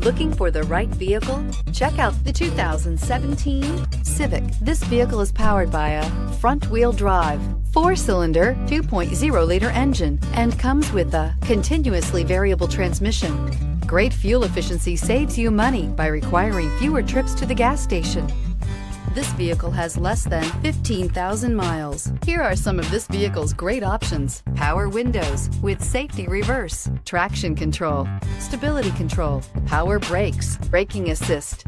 Looking for the right vehicle? Check out the 2017 Civic. This vehicle is powered by a front-wheel drive, 4-cylinder, 2.0-liter engine, and comes with a continuously variable transmission. Great fuel efficiency saves you money by requiring fewer trips to the gas station. This vehicle has less than 15,000 miles. Here are some of this vehicle's great options: power windows with safety reverse, traction control, stability control, power brakes, braking assist.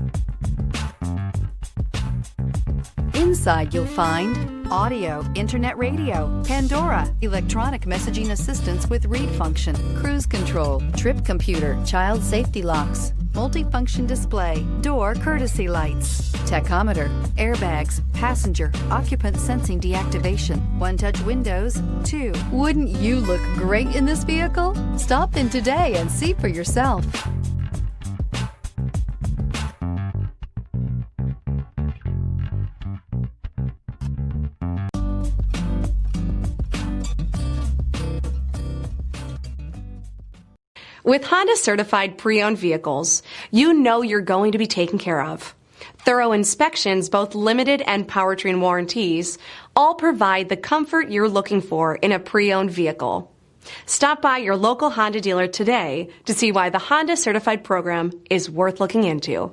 Inside you'll find audio, internet radio, Pandora, electronic messaging assistance with read function, cruise control, trip computer, child safety locks, multifunction display, door courtesy lights, tachometer, airbags, passenger, occupant sensing deactivation, one-touch windows, too. Wouldn't you look great in this vehicle? Stop in today and see for yourself. With Honda certified pre-owned vehicles, you know you're going to be taken care of. Thorough inspections, both limited and powertrain warranties, all provide the comfort you're looking for in a pre-owned vehicle. Stop by your local Honda dealer today to see why the Honda certified program is worth looking into.